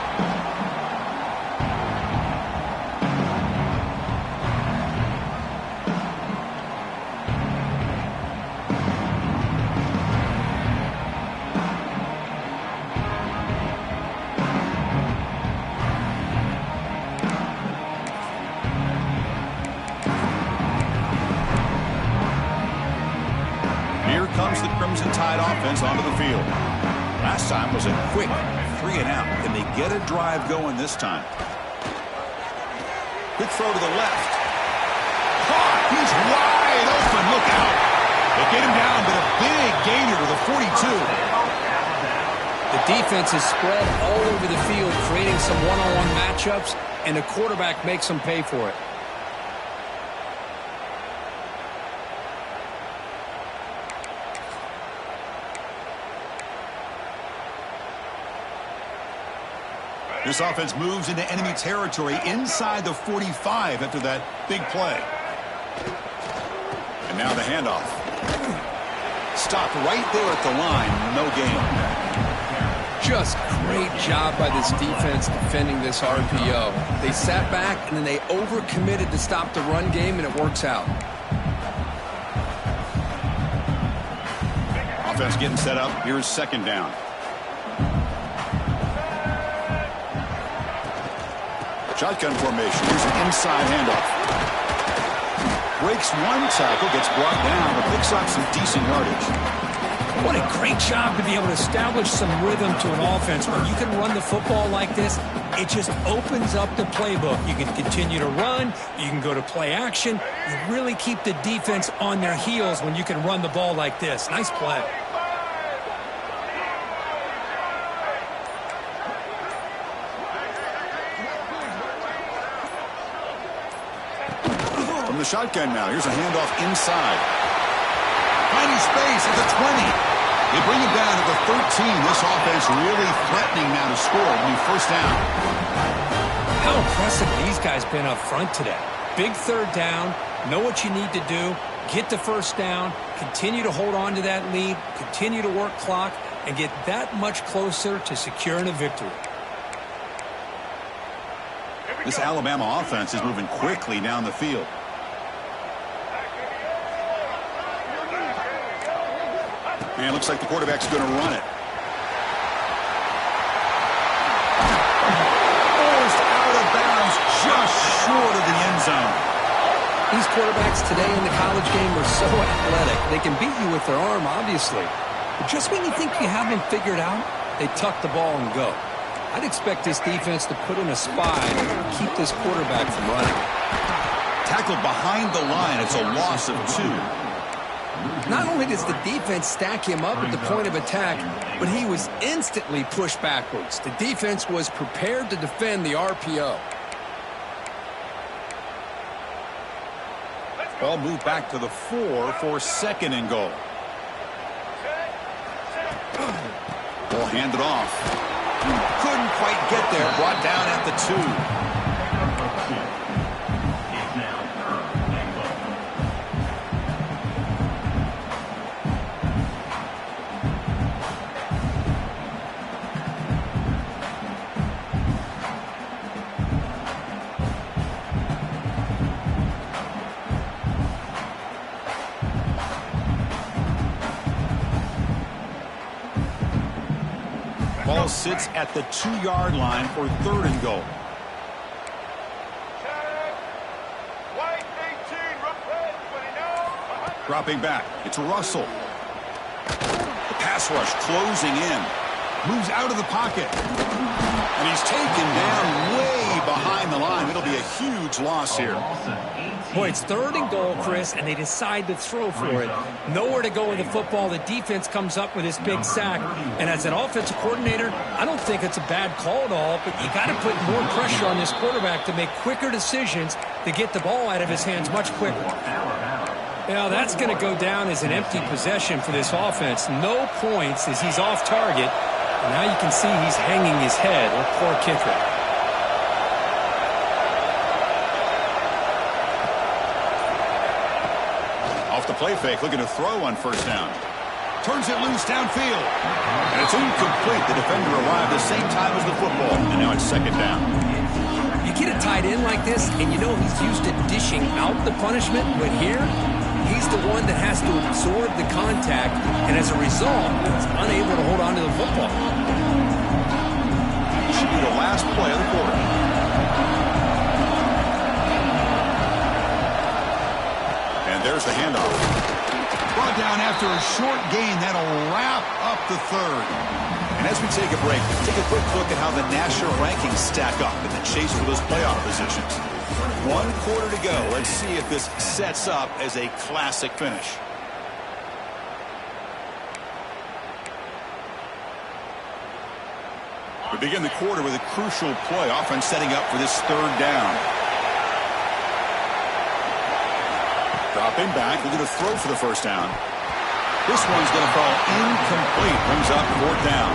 [SPEAKER 2] Here comes the Crimson Tide offense onto the field. Last time was a quick 3-and-out. Can they get a drive going this time? Quick throw to the left. Caught. He's wide open. Look out. They get him down, but a big gainer to the 42.
[SPEAKER 3] The defense is spread all over the field, creating some one-on-one matchups, and the quarterback makes them pay for it.
[SPEAKER 2] This offense moves into enemy territory inside the 45 after that big play. And now the handoff. Stopped right there at the line. No gain.
[SPEAKER 3] Just great job by this defense defending this RPO. They sat back, and then they overcommitted to stop the run game, and it works out.
[SPEAKER 2] Offense getting set up. Here's 2nd down. Shotgun formation. Here's an inside handoff. Breaks one tackle, gets brought down, but picks up some decent yardage.
[SPEAKER 3] What a great job to be able to establish some rhythm to an offense where you can run the football like this. It just opens up the playbook. You can continue to run. You can go to play action. You really keep the defense on their heels when you can run the ball like this. Nice play.
[SPEAKER 2] The shotgun now. Here's a handoff inside. Finding space at the 20. They bring him down to the 13. This offense really threatening now to score. New first down.
[SPEAKER 3] How impressive these guys been up front today. Big third down. Know what you need to do. Get the first down. Continue to hold on to that lead. Continue to work clock. And get that much closer to securing a victory.
[SPEAKER 2] This Alabama offense is moving quickly down the field. And it looks like the quarterback's going to run it. Forced out of bounds just short of the end zone.
[SPEAKER 3] These quarterbacks today in the college game are so athletic. They can beat you with their arm, obviously. But just when you think you have them figured out, they tuck the ball and go. I'd expect this defense to put in a spy and keep this quarterback from running.
[SPEAKER 2] Tackled behind the line. It's a loss of 2.
[SPEAKER 3] Not only does the defense stack him up at the point of attack, but he was instantly pushed backwards. The defense was prepared to defend the RPO.
[SPEAKER 2] Ball moved back to the 4 for 2nd and goal. Ball handed off. Couldn't quite get there. Brought down at the 2. Ball sits at the 2-yard line for 3rd and goal. Dropping back. It's Russell. The pass rush closing in. Moves out of the pocket. And he's taken down way behind the line. It'll be a huge loss here.
[SPEAKER 3] Boy, it's 3rd and goal, Chris, and they decide to throw for it. Nowhere to go with the football. The defense comes up with this big sack. And as an offensive coordinator, I don't think it's a bad call at all, but you got to put more pressure on this quarterback to make quicker decisions to get the ball out of his hands much quicker. Now, that's going to go down as an empty possession for this offense. No points as he's off target. And now you can see he's hanging his head. Oh, poor kicker.
[SPEAKER 2] Off the play fake, looking to throw on first down. Turns it loose downfield. And it's incomplete. The defender arrived the same time as the football. And now it's 2nd down.
[SPEAKER 3] You get a tight end like this, and you know he's used to dishing out the punishment, but here, he's the one that has to absorb the contact, and as a result, he's unable to hold on to the football.
[SPEAKER 2] Should be the last play of the quarter. And there's the handoff. Brought down after a short gain. That'll wrap up the 3rd. And as we take a break, take a quick look at how the national rankings stack up in the chase for those playoff positions. 1 quarter to go. Let's see if this sets up as a classic finish. We begin the quarter with a crucial play. Offense setting up for this 3rd down. Dropping back. We're going to throw for the first down. This one's going to fall incomplete. Brings up 4th down.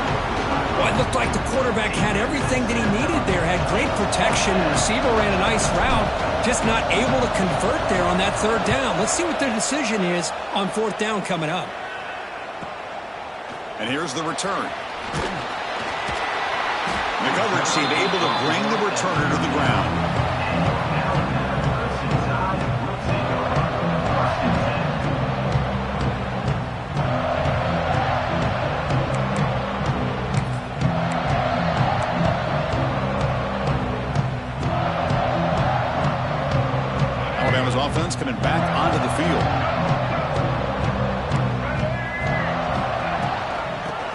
[SPEAKER 3] Well, it looked like the quarterback had everything that he needed there. Had great protection. Receiver ran a nice route. Just not able to convert there on that 3rd down. Let's see what their decision is on 4th down coming up.
[SPEAKER 2] And here's the return. The coverage team able to bring the returner to the ground. Alabama's offense coming back onto the field.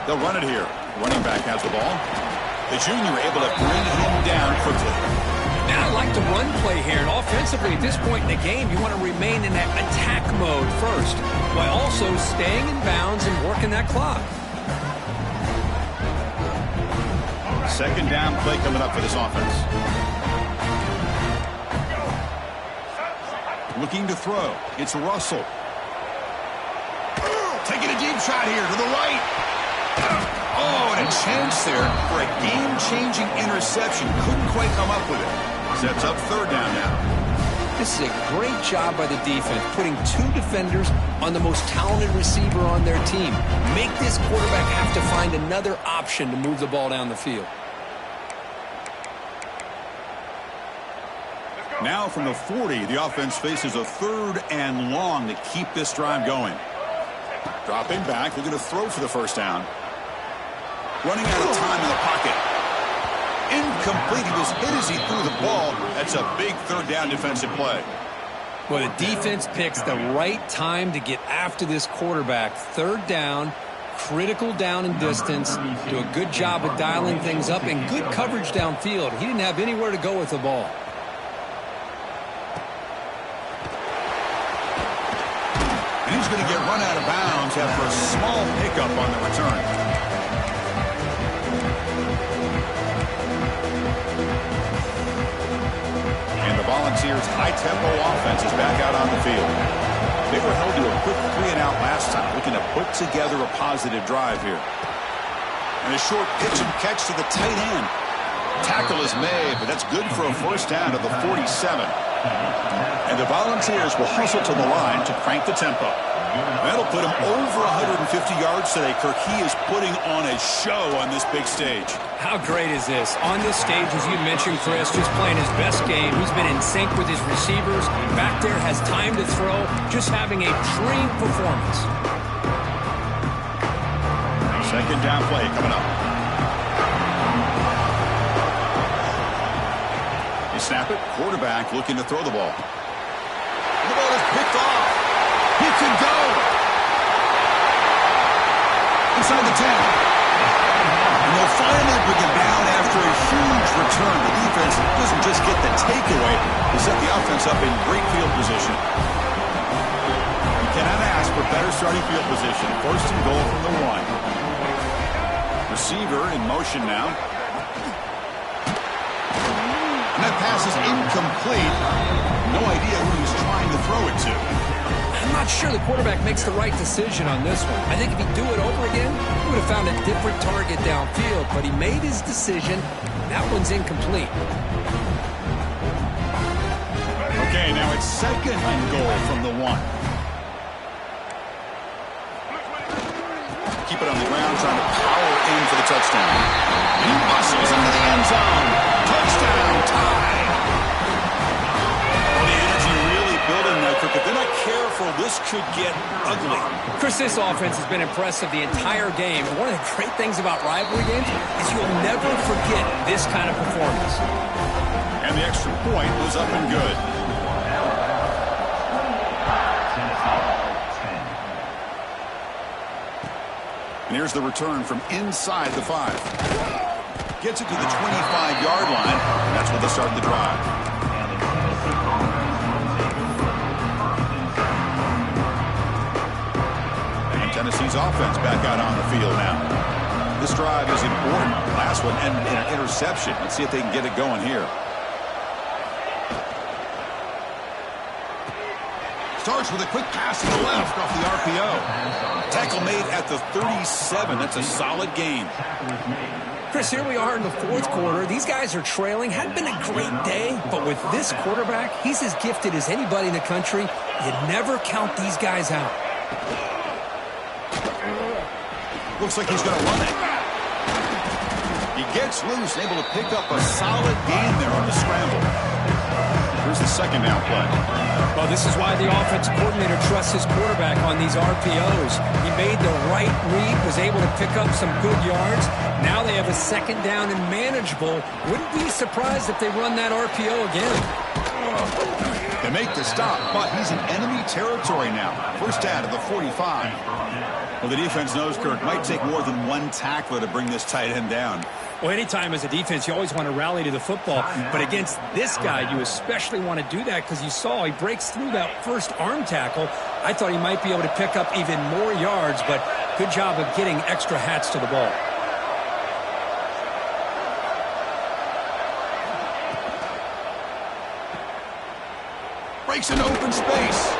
[SPEAKER 2] They'll run it here. Running back has the ball. The junior able to bring him down quickly.
[SPEAKER 3] Now I like the run play here. And offensively, at this point in the game, you want to remain in that attack mode first, while also staying in bounds and working that clock.
[SPEAKER 2] 2nd down play coming up for this offense. Looking to throw. It's Russell. Taking a deep
[SPEAKER 1] jump shot here to the right. Oh, and a chance there for a game-changing interception. Couldn't quite come up with it. Sets up third down now.
[SPEAKER 3] This is a great job by the defense, putting two defenders on the most talented receiver on their team. Make this quarterback have to find another option to move the ball down the field.
[SPEAKER 2] Now from the 40, the offense faces a third and long to keep this drive going. Dropping back, they're going to throw for the first down. Running out of time in the pocket. Incomplete. He was hit as he threw the ball. That's a big third down defensive play.
[SPEAKER 3] Well, the defense picks the right time to get after this quarterback. Third down, critical down and distance. Do a good job of dialing things up and good coverage downfield. He didn't have anywhere to go with the ball.
[SPEAKER 2] And he's going to get run out of bounds after a small hiccup on the return. Volunteers' high-tempo offense is back out on the field. They were held to a quick 3-and-out last time, looking to put together a positive drive here. And a short pitch and catch to the tight end. Tackle is made, but that's good for a first down to the 47. And the Volunteers will hustle to the line to crank the tempo. That'll put him over 150 yards today, Kirk. He is putting on a show on this big stage.
[SPEAKER 3] How great is this? On this stage, as you mentioned, Chris, just playing his best game. He's been in sync with his receivers. Back there, has time to throw. Just having a dream performance.
[SPEAKER 2] Second down play coming up. You snap it. Quarterback looking to throw the ball. The ball is picked off. He can go. Inside the 10. And they'll finally bring him down after a huge return. The defense doesn't just get the takeaway. They set the offense up in great field position. You cannot ask for better starting field position. First and goal from the 1. Receiver in motion now. And that pass is incomplete. No idea who he's trying to throw it to.
[SPEAKER 3] I'm not sure the quarterback makes the right decision on this one. I think if he'd do it over again, he would have found a different target downfield, but he made his decision. That one's incomplete.
[SPEAKER 2] Okay, now it's second and goal from the 1. Keep it on the ground, trying to power in for the touchdown. He muscles into the end zone. Touchdown, tie. Well, the energy really building now, Kirk. If they're not careful, this could get ugly.
[SPEAKER 3] Chris, this offense has been impressive the entire game. And one of the great things about rivalry games is you'll never forget this kind of performance.
[SPEAKER 2] And the extra point was up and good. And here's the return from inside the 5. Gets it to the 25-yard line, and that's where they start the drive. And Tennessee's offense back out on the field now. This drive is important. Last one ended in an interception. Let's see if they can get it going here. Starts with a quick pass to the left off the RPO. Tackle made at the 37. That's a solid gain.
[SPEAKER 3] Chris, here we are in the fourth quarter. These guys are trailing. Hadn't been a great day, but with this quarterback, he's as gifted as anybody in the country. You never count these guys out.
[SPEAKER 2] Looks like he's going to run it. He gets loose, able to pick up a solid gain there on the scramble. Here's the second down play.
[SPEAKER 3] Well, this is why the offensive coordinator trusts his quarterback on these RPOs. He made the right read, was able to pick up some good yards. Now they have a second down and manageable. Wouldn't be surprised if they run that RPO again.
[SPEAKER 2] They make the stop, but he's in enemy territory now. First down to the 45. Well, the defense knows, Kirk, might take more than one tackler to bring this tight end down.
[SPEAKER 3] Well, anytime as a defense, you always want to rally to the football. But against this guy, you especially want to do that because you saw he breaks through that first arm tackle. I thought he might be able to pick up even more yards, but good job of getting extra hats to the ball.
[SPEAKER 2] Breaks into open space.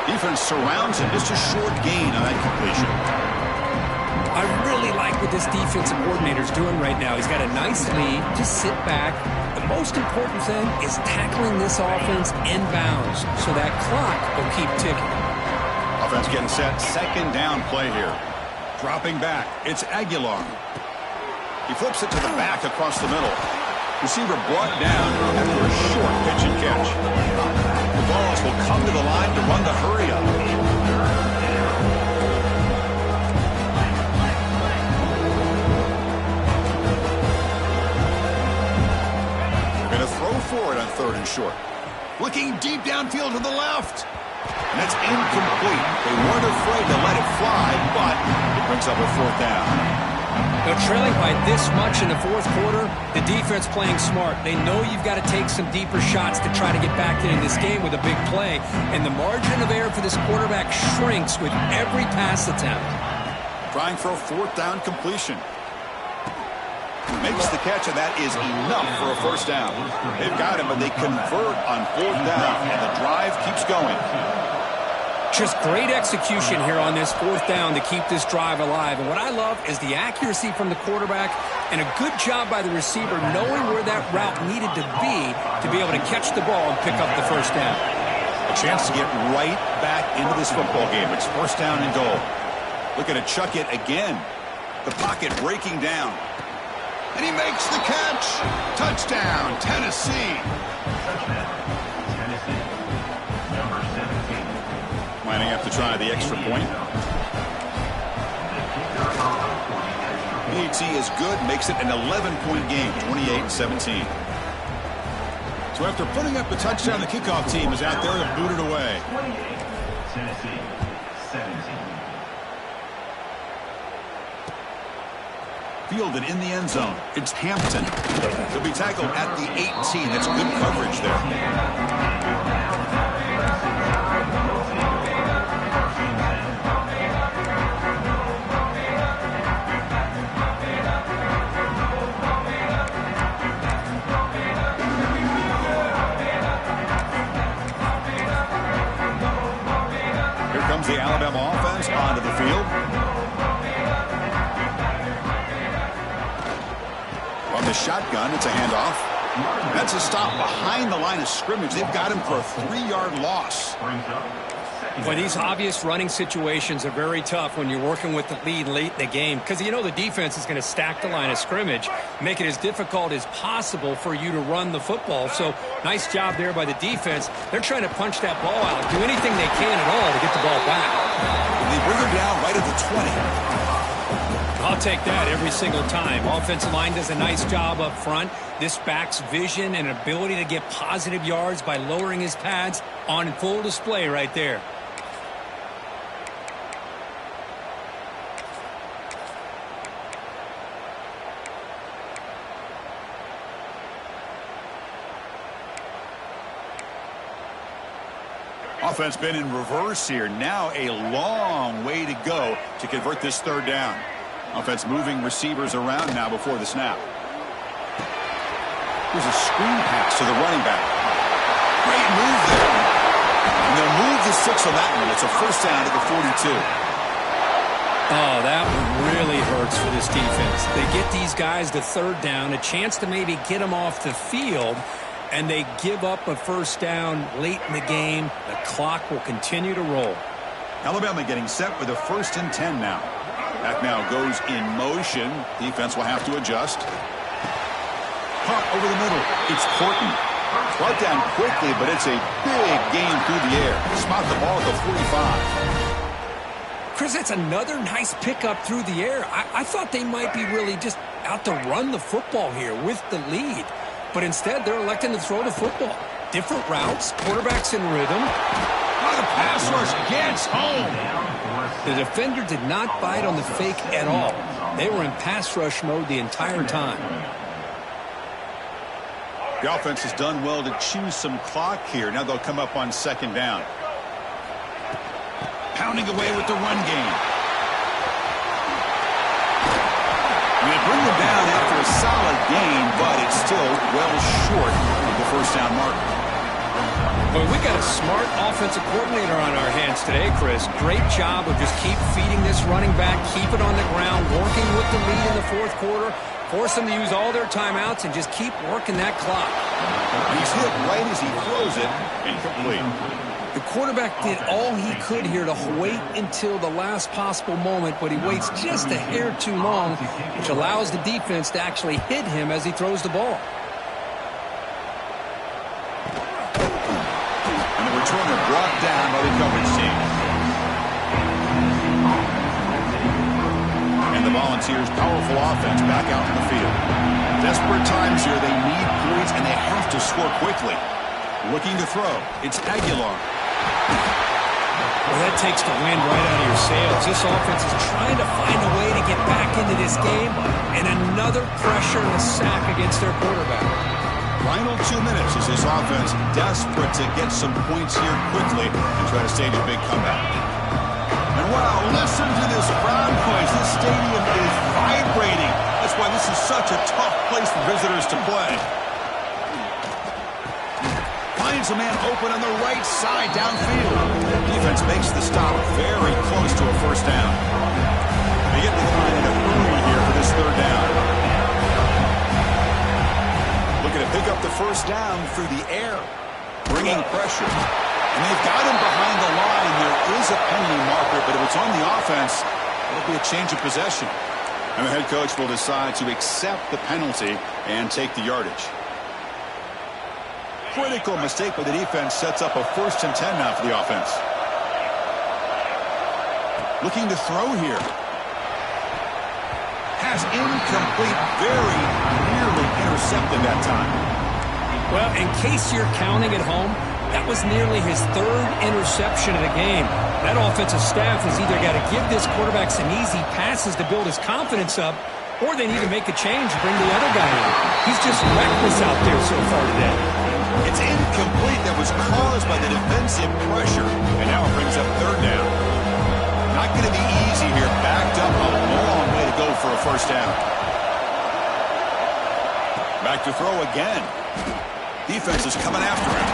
[SPEAKER 2] Defense surrounds him. Just a short gain on that completion.
[SPEAKER 3] I really like what this defensive coordinator is doing right now. He's got a nice lead. Just sit back. The most important thing is tackling this offense inbounds so that clock will keep ticking.
[SPEAKER 2] Offense getting set. Second down play here. Dropping back. It's Aguilar. He flips it to the back across the middle. Receiver brought down after a short pitch and catch. The balls will come to the line to run the hurry up. Going to throw for it on third and short. Looking deep downfield to the left. And it's incomplete. They weren't afraid to let it fly, but it brings up a fourth down.
[SPEAKER 3] They're trailing by this much in the fourth quarter. The defense playing smart. They know you've got to take some deeper shots to try to get back in this game with a big play. And the margin of error for this quarterback shrinks with every pass attempt.
[SPEAKER 2] Trying for a fourth down completion. Makes the catch, and that is enough for a first down. They've got him, but they convert on fourth down, and the drive keeps going.
[SPEAKER 3] Just great execution here on this fourth down to keep this drive alive. And what I love is the accuracy from the quarterback and a good job by the receiver knowing where that route needed to be able to catch the ball and pick up the first down.
[SPEAKER 2] A chance to get right back into this football game. It's first down and goal. Looking to chuck it again. The pocket breaking down. And he makes the catch. Touchdown, Tennessee. Lining up to try the extra point. PAT is good, makes it an 11-point game, 28-17. So after putting up the touchdown, the kickoff team is out there to boot it away.
[SPEAKER 4] Tennessee, 17.
[SPEAKER 2] Fielded in the end zone. It's Hampton. He'll be tackled at the 18. That's good coverage there. The Alabama offense onto the field. From the shotgun, it's a handoff. That's a stop behind the line of scrimmage. They've got him for a 3-yard loss.
[SPEAKER 3] Well, these obvious running situations are very tough when you're working with the lead late in the game because you know the defense is going to stack the line of scrimmage, make it as difficult as possible for you to run the football. So nice job there by the defense. They're trying to punch that ball out, do anything they can at all to get the ball back.
[SPEAKER 2] And they bring him down right at the 20.
[SPEAKER 3] I'll take that every single time. Offensive line does a nice job up front. This back's vision and ability to get positive yards by lowering his pads on full display right there.
[SPEAKER 2] Offense been in reverse here. Now a long way to go to convert this third down. Offense moving receivers around now before the snap. Here's a screen pass to the running back. Great move there. And they'll move the 6 on that one. It's a first down at the 42.
[SPEAKER 3] Oh, that one really hurts for this defense. They get these guys to third down, a chance to maybe get them off the field, and they give up a first down late in the game. The clock will continue to roll.
[SPEAKER 2] Alabama getting set with a 1st and 10 now. Back now goes in motion. Defense will have to adjust. Punt over the middle. It's Horton. Brought down quickly, but it's a big gain through the air. Spot the ball at the 45.
[SPEAKER 3] Chris, that's another nice pickup through the air. I thought they might be really just out to run the football here with the lead. But instead, they're electing to throw the football. Different routes, quarterbacks in rhythm.
[SPEAKER 2] Oh, the pass rush gets home.
[SPEAKER 3] The defender did not bite on the fake at all. They were in pass rush mode the entire time.
[SPEAKER 2] The offense has done well to choose some clock here. Now they'll come up on 2nd down. Pounding away with the run game. They bring them down after a solid gain, but it's still well short of the first down mark.
[SPEAKER 3] Well, we got a smart offensive coordinator on our hands today, Chris. Great job of just keep feeding this running back, keep it on the ground, working with the lead in the fourth quarter, force them to use all their timeouts, and just keep working that clock.
[SPEAKER 2] He's hit right as he throws it, incomplete.
[SPEAKER 3] The quarterback did all he could here to wait until the last possible moment, but he waits just a hair too long, which allows the defense to actually hit him as he throws the ball.
[SPEAKER 2] Returner brought down by the coverage team. And the Volunteers' powerful offense back out in the field. Desperate times here. They need points, and they have to score quickly. Looking to throw. It's Aguilar.
[SPEAKER 3] Well, that takes the wind right out of your sails. This offense is trying to find a way to get back into this game, and another pressure and a sack against their quarterback.
[SPEAKER 2] Final 2 minutes as this offense desperate to get some points here quickly and try to stage a big comeback. And wow, listen to this crowd noise. This stadium is vibrating. That's why this is such a tough place for visitors to play. Finds a man open on the right side downfield. Defense makes the stop very close to a first down. They get the line in a hurry here for this third down. Looking to pick up the first down through the air. Bringing pressure. And they've got him behind the line. There is a penalty marker, but if it's on the offense, it'll be a change of possession. And the head coach will decide to accept the penalty and take the yardage. Critical mistake by the defense sets up a 1st and 10 now for the offense. Looking to throw here. Pass incomplete, very nearly intercepted that time.
[SPEAKER 3] Well, in case you're counting at home, that was nearly his 3rd interception of the game. That offensive staff has either got to give this quarterback some easy passes to build his confidence up, or they need to make a change and bring the other guy in. He's just reckless out there so far today.
[SPEAKER 2] It's incomplete. That was caused by the defensive pressure, and now it brings up 3rd down. Not going to be easy here. Backed up a long way to go for a first down. Back to throw again. Defense is coming after him.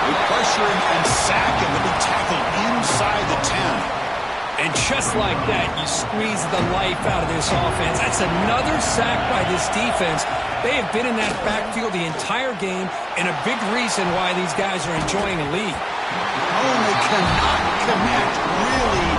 [SPEAKER 2] They pressure him and sack him. They'll be tackled inside the 10.
[SPEAKER 3] And just like that, you squeeze the life out of this offense. That's another sack by this defense. They have been in that backfield the entire game, and a big reason why these guys are enjoying a lead.
[SPEAKER 2] Oh, they cannot connect. Really